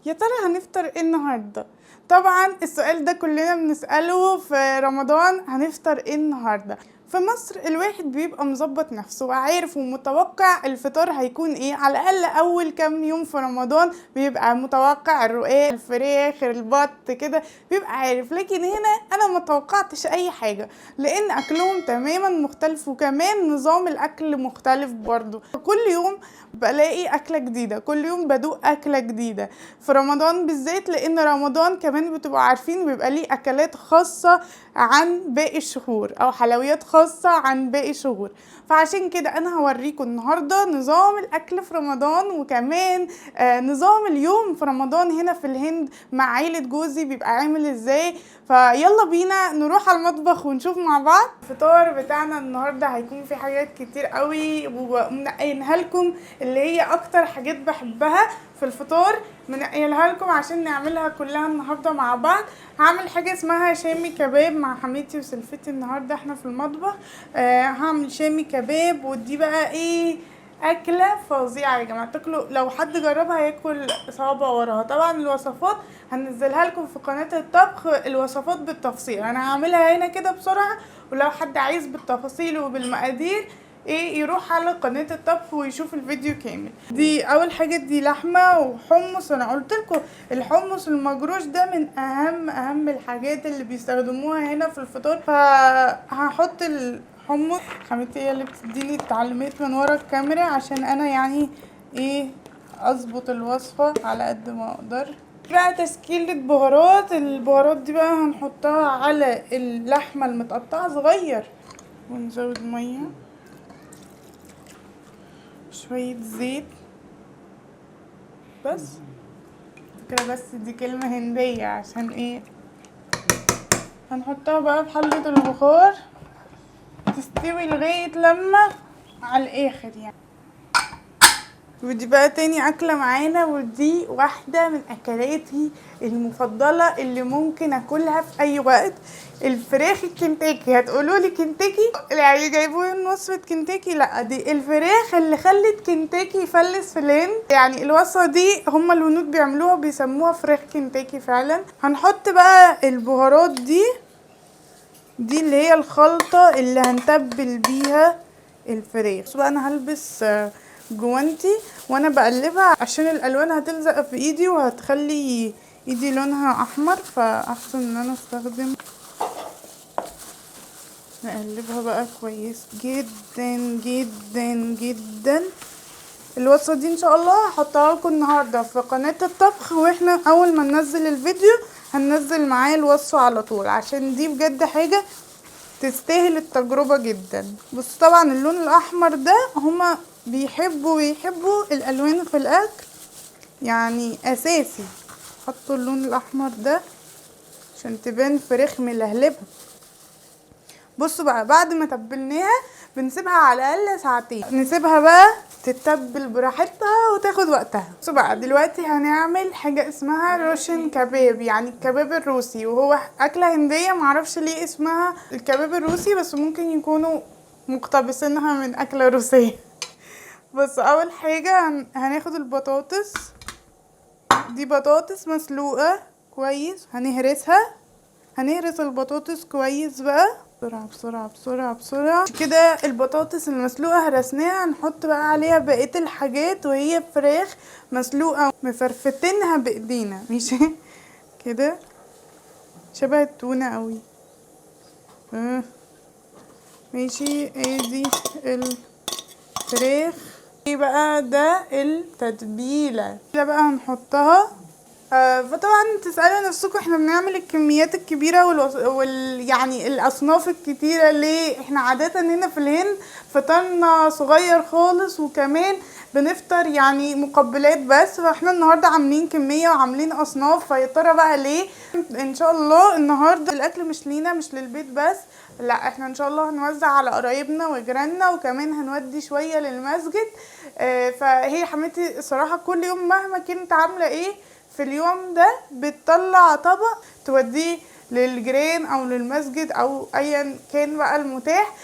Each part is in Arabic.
يا ترى هنفطر ايه النهارده؟ طبعا السؤال ده كلنا بنسأله في رمضان، هنفطر ايه النهارده؟ في مصر الواحد بيبقى مظبط نفسه وعارف ومتوقع الفطار هيكون ايه. على الاقل اول كام يوم في رمضان بيبقى متوقع الرقاق، الفراخ، البط كده، بيبقى عارف. لكن هنا انا ما توقعتش اي حاجه، لان اكلهم تماما مختلف، وكمان نظام الاكل مختلف برضو. كل يوم بلاقي اكله جديده، كل يوم بدوق اكله جديده في رمضان بالذات، لان رمضان كمان بتبقوا عارفين بيبقى ليه اكلات خاصه عن باقي الشهور، او حلويات خاصه عن باقي الشهور. فعشان كده انا هوريكم النهارده نظام الاكل في رمضان، وكمان نظام اليوم في رمضان هنا في الهند مع عيله جوزي بيبقى عامل ازاي. فيلا بينا نروح على المطبخ ونشوف مع بعض. الفطار بتاعنا النهارده هيكون في حاجات كتير قوي، ومنقينها لكم اللي هي اكتر حاجات بحبها في الفطار، منقيلها لكم عشان نعملها كلها النهارده مع بعض. هعمل حاجه اسمها شامي كباب مع حماتي وسلفتي النهارده احنا في المطبخ. هعمل شامي كباب، ودي بقى ايه، اكله فظيعه يا جماعه. تاكلوا لو حد جربها ياكل صوابع وراها. طبعا الوصفات هنزلها لكم في قناه الطبخ، الوصفات بالتفصيل. انا هعملها هنا كده بسرعه، ولو حد عايز بالتفاصيل وبالمقادير ايه يروح على قناه الطبخ ويشوف الفيديو كامل. دي اول حاجه، دي لحمه وحمص. انا قلت لكم الحمص المجروش ده من اهم الحاجات اللي بيستخدموها هنا في الفطار. فهحط الحمص. حماتي هي اللي بتديني التعليمات من ورا الكاميرا، عشان انا يعني ايه اظبط الوصفه على قد ما اقدر. بقى تشكيلة بهارات. البهارات دي بقى هنحطها على اللحمه المتقطعه صغير، ونزود ميه، شوية زيت بس كده. بس دي كلمة هندية عشان ايه. هنحطها بقى في حلة البخار تستوي لغاية لما على الاخر يعني. ودي بقى تاني اكلة معانا، ودي واحدة من اكلاتي المفضلة اللي ممكن اكلها في اي وقت. الفراخ الكنتاكي. هتقولوا لي كنتاكي يعني جايبوه من وصفة كنتاكي؟ لا، دي الفراخ اللي خلت كنتاكي يفلس في الهند. يعني الوصفة دي هما الهنود بيعملوها، بيسموها فراخ كنتاكي فعلا. هنحط بقى البهارات دي اللي هي الخلطة اللي هنتبل بيها الفراخ. بس بقى انا هلبس جوانتي وانا بقلبها، عشان الالوان هتلزق في ايدي وهتخلي ايدي لونها احمر، فاحسن ان انا استخدم. نقلبها بقى كويس جدا جدا جدا. الوصفه دي ان شاء الله هحطها لكم النهارده في قناه الطبخ، واحنا اول ما ننزل الفيديو هننزل معاه الوصفه على طول، عشان دي بجد حاجه تستاهل التجربه جدا. بص طبعا اللون الاحمر ده هما بيحبوا الالوان في الاكل، يعني اساسي حطوا اللون الاحمر ده عشان تبان فراخ ملهلبه. بصوا بقى بعد ما تبلناها بنسيبها على الاقل ساعتين، نسيبها بقى تتبل براحتها وتاخد وقتها. بصوا بقى دلوقتي هنعمل حاجه اسمها روشن كباب، يعني الكباب الروسي، وهو اكله هنديه. معرفش ليه اسمها الكباب الروسي، بس ممكن يكونوا مقتبسينها من اكله روسيه. بس اول حاجه هناخد البطاطس. دي بطاطس مسلوقه كويس، هنهرس البطاطس كويس بقى. بسرعة بسرعة بسرعة بسرعة كده. البطاطس المسلوقة هرسناها، هنحط بقى عليها بقية الحاجات، وهي فراخ مسلوقة مفرفتينها بايدينا، ماشي كده شبه التونة قوي. ماشي، ادي الفراخ. ايه بقى ده التتبيلة كده بقى هنحطها. فطبعا تسألوا نفسكم احنا بنعمل الكميات الكبيرة يعني الأصناف الكتيرة ليه؟ احنا عادة هنا في الهند فطرنا صغير خالص، وكمان بنفطر يعني مقبلات بس. فاحنا النهاردة عاملين كمية وعاملين أصناف، فيا ترى بقى ليه؟ ان شاء الله النهاردة الأكل مش لينا، مش للبيت بس، لا احنا ان شاء الله هنوزع على قرايبنا وجيراننا، وكمان هنودي شوية للمسجد. فهي حماتي الصراحة كل يوم مهما كنت عاملة ايه في اليوم ده بتطلع طبق توديه للجيران او للمسجد او ايا كان بقى المتاح.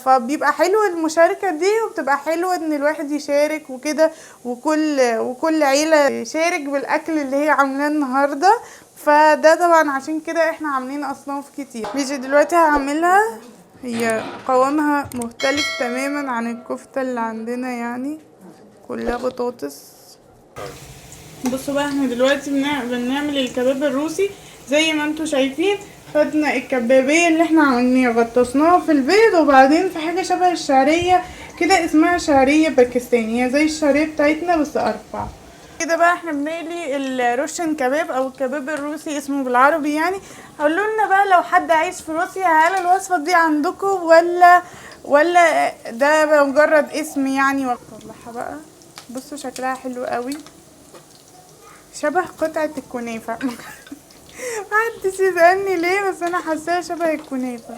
فبيبقى حلو المشاركة دي، وبتبقى حلوة ان الواحد يشارك وكده، وكل عيلة يشارك بالاكل اللي هي عاملاه النهاردة. فده طبعا عشان كده احنا عاملين اصناف كتير. ماشي، دلوقتي هعملها. هي قوامها مختلف تماما عن الكفتة اللي عندنا، يعني كلها بطاطس. بصوا بقى، احنا دلوقتي بنعمل الكباب الروسي. زي ما انتوا شايفين، خدنا الكبابية اللي احنا عملناها غطسناها في البيض، وبعدين في حاجة شبه الشعرية كده اسمها شعرية باكستاني، هي زي الشعرية بتاعتنا بس ارفع كده. بقى احنا بنقلي الروشن كباب او الكباب الروسي اسمه بالعربي يعني. قولوا لنا بقى لو حد عايش في روسيا، هل الوصفة دي عندكم ولا ده مجرد اسم يعني؟ واطلعها بقى. بصوا شكلها حلو قوي، شبه قطعة الكنافة. محدش يسألني ليه، بس انا حاساها شبه الكنافة.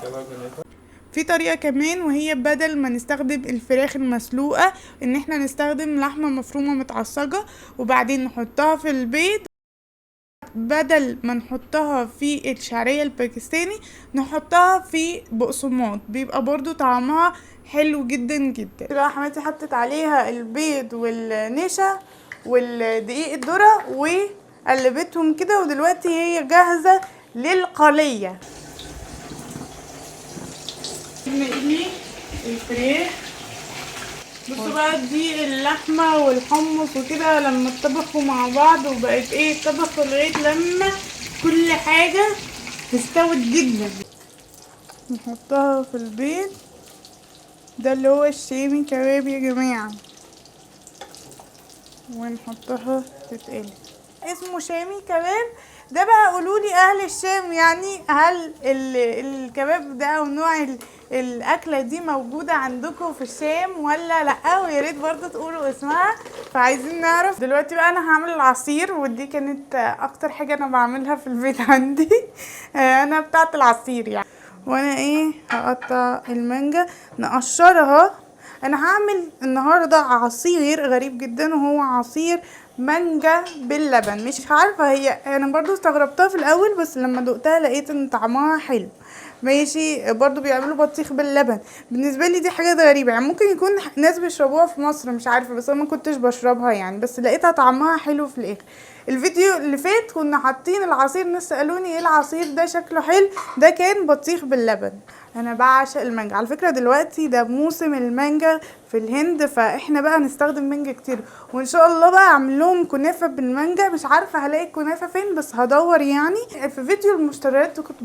في طريقة كمان، وهي بدل ما نستخدم الفراخ المسلوقة، ان احنا نستخدم لحمة مفرومة متعصجة وبعدين نحطها في البيض. بدل ما نحطها في الشعرية الباكستاني نحطها في بقسماط، بيبقى برضو طعمها حلو جدا جدا. بقى حماتي حطت عليها البيض والنشا والدقيق الذرة وقلبتهم كده، ودلوقتي هي جاهزة للقلية. نقلي الفراخ. بصوا بقى، دي اللحمة والحمص وكده لما اتطبخوا مع بعض وبقت اتطبخوا لغاية لما كل حاجة استوت جدا. نحطها في البيض. ده اللي هو الشامي كباب يا جماعة، ونحطها تتقلي. اسمه شامي كباب. ده بقى قولولي اهل الشام، يعني هل الكباب ده او نوع الاكله دي موجوده عندكم في الشام ولا لا؟ ويا ريت برضه تقولوا اسمها، فعايزين نعرف. دلوقتي بقى انا هعمل العصير، ودي كانت اكتر حاجه انا بعملها في البيت عندي. انا بتاعه العصير يعني. وانا هقطع المانجا نقشرها. انا هعمل النهارده عصير غريب جدا، وهو عصير مانجا باللبن. مش عارفه، هي انا برضو استغربتها في الاول، بس لما دقتها لقيت ان طعمها حلو. ماشي، برضو بيعملوا بطيخ باللبن. بالنسبه لي دي حاجه غريبه، يعني ممكن يكون ناس بيشربوها في مصر مش عارفه، بس انا ما كنتش بشربها يعني، بس لقيتها طعمها حلو في الاخر. الفيديو اللي فات كنا حاطين العصير، ناس سالوني ايه العصير ده شكله حلو، ده كان بطيخ باللبن. انا بعشق المانجا على فكره. دلوقتي ده موسم المانجا في الهند، فاحنا بقى نستخدم مانجا كتير، وان شاء الله بقى اعمل لهم كنافه بالمانجا. مش عارفه هلاقي الكنافه فين، بس هدور يعني. في فيديو المشتريات كنت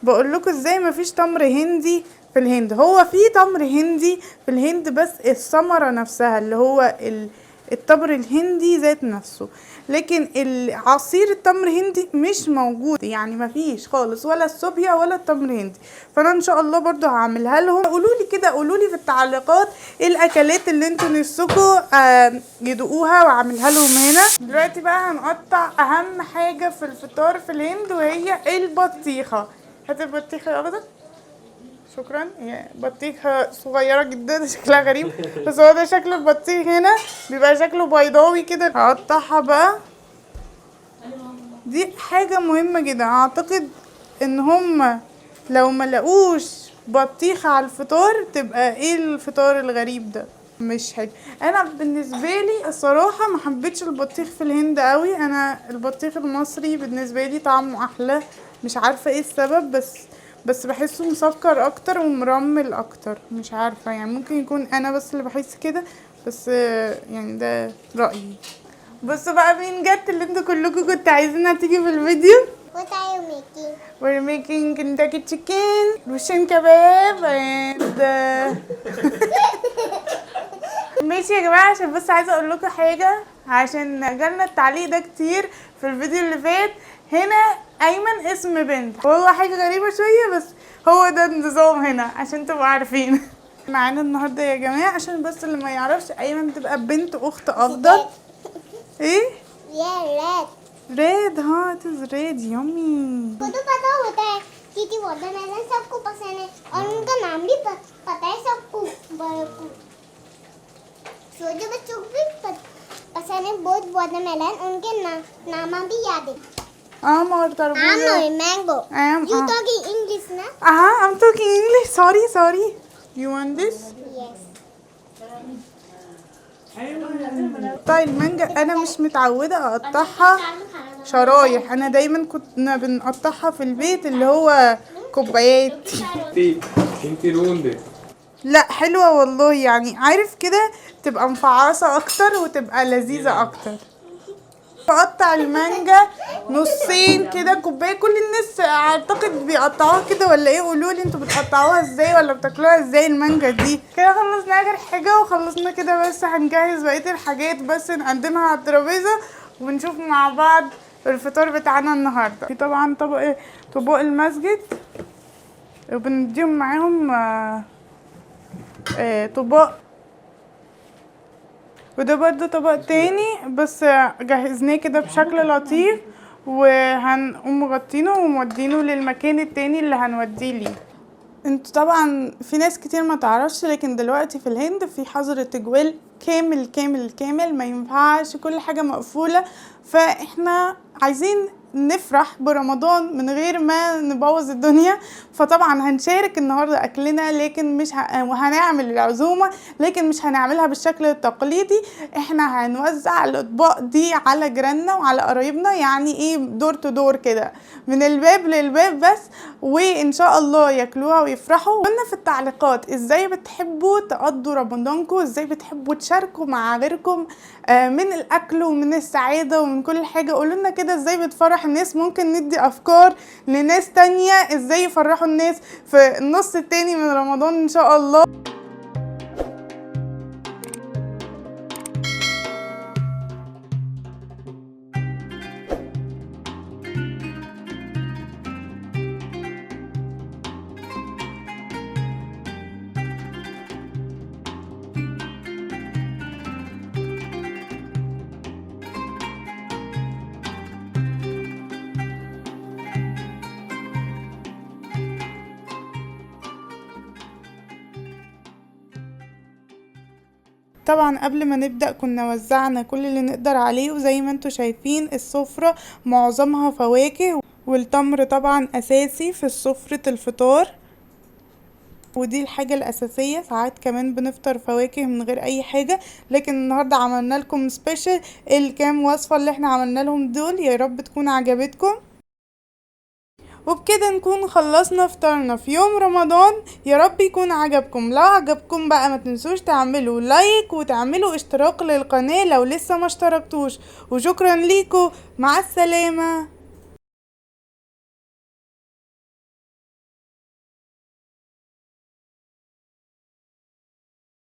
بقول لكم ازاي مفيش تمر هندي في الهند. هو في تمر هندي في الهند، بس الثمره نفسها اللي هو التمر الهندي ذات نفسه، لكن العصير التمر هندي مش موجود يعني، مفيش خالص، ولا الصوبيا ولا التمر هندي. فانا ان شاء الله برضو هعملها لهم. قولولي كده، قولولي في التعليقات ايه الاكلات اللي انتوا نفسكم يدوقوها واعملها لهم هنا. دلوقتي بقى هنقطع اهم حاجه في الفطار في الهند، وهي البطيخه. هات البطيخه يا اخضر. شكرا. هي بطيخة صغيرة جدا، شكلها غريب، بس هو ده شكل البطيخ. هنا بيبقى شكله بيضاوي كده. هقطعها بقى. دي حاجة مهمة جدا، اعتقد ان هم لو ما لقوش بطيخة على الفطار تبقى ايه الفطار الغريب ده، مش حلو. انا بالنسبة لي الصراحة ما حبيتش البطيخ في الهند قوي. انا البطيخ المصري بالنسبة لي طعمه احلى، مش عارفة ايه السبب، بس بحسه مسكر اكتر ومرمل اكتر، مش عارفه يعني، ممكن يكون انا بس اللي بحس كده، بس يعني ده رايي. بصوا بقى مين جت اللي انتوا كلكم كنتوا عايزينها تيجي في الفيديو. What are you making? We're making Kentucky chicken, Russian kebab and ماشي يا جماعه. عشان بس عايزه اقول لكم حاجه، عشان جالنا التعليق ده كتير في الفيديو اللي فات. هنا ايمن اسم بنت، وهو حاجه غريبه شويه، بس هو ده النظام هنا عشان تبقوا عارفين. معانا النهارده يا جماعه، عشان بس اللي ما يعرفش، ايمن تبقى بنت اخت افضل. ايه؟ Yeah, red. ريد. ها it is red yummy. को तो पता होता है क्योंकि वाटरमेलन सबको पसंद है और उनका नाम भी पता है सबको, बड़ों को, छोटे बच्चों को भी पसंद है बहुत वाटरमेलन, उनके नाम भी याद है। Amor tarbuja. mango. You talking English now? I'm talking English. Sorry. You want this? Yes. طيب المانجا انا مش متعودة اقطعها شرايح، انا دايما كنا بنقطعها في البيت اللي هو كوبايات. انتي رونده. لا حلوة والله، يعني عارف كده تبقى مفعصة اكتر وتبقى لذيذة اكتر. بقطع المانجا نصين كده كوبايه. كل الناس اعتقد بيقطعوها كده ولا ايه؟ قولوا لي انتوا بتقطعوها ازاي ولا بتاكلوها ازاي المانجا دي. كده خلصنا اخر حاجه وخلصنا كده، بس هنجهز بقيه الحاجات بس نقدمها على الترابيزه ونشوف مع بعض الفطار بتاعنا النهارده. في طبعا طبق المسجد وبنديهم معاهم طبق، وده برضه طبق تاني بس جهزناه كده بشكل لطيف، وهنقوم مغطينه ومودينه للمكان التاني اللي هنوديه ليه. انتوا طبعا في ناس كتير ما تعرفش، لكن دلوقتي في الهند في حظر التجوال كامل، ما ينفعش كل حاجة مقفولة. فاحنا عايزين نفرح برمضان من غير ما نبوظ الدنيا، فطبعا هنشارك النهارده اكلنا، لكن مش وهنعمل العزومه لكن مش هنعملها بالشكل التقليدي. احنا هنوزع الاطباق دي على جيراننا وعلى قرايبنا، يعني ايه دور تو دور كده من الباب للباب بس، وان شاء الله ياكلوها ويفرحوا. قلنا في التعليقات ازاي بتحبوا تقضوا رمضانكم، ازاي بتحبوا تشاركوا مع غيركم من الاكل ومن السعاده ومن كل حاجه. قولوا لنا كده ازاي بتفرح الناس، ممكن ندي افكار لناس تانية ازاي يفرحوا الناس في النص التاني من رمضان ان شاء الله. طبعا قبل ما نبدأ كنا وزعنا كل اللي نقدر عليه، وزي ما انتوا شايفين السفرة معظمها فواكه، والتمر طبعا اساسي في سفرة الفطار، ودي الحاجة الأساسية. ساعات كمان بنفطر فواكه من غير أي حاجة، لكن النهاردة عملنا لكم سبيشال الكام وصفة اللي احنا عملنا لهم دول. يا رب تكون عجبتكم، وبكده نكون خلصنا فطارنا في يوم رمضان. يا رب يكون عجبكم. لو عجبكم بقى ما تنسوش تعملوا لايك وتعملوا اشتراك للقناة لو لسه ما اشتركتوش، وشكرا ليكم، مع السلامة.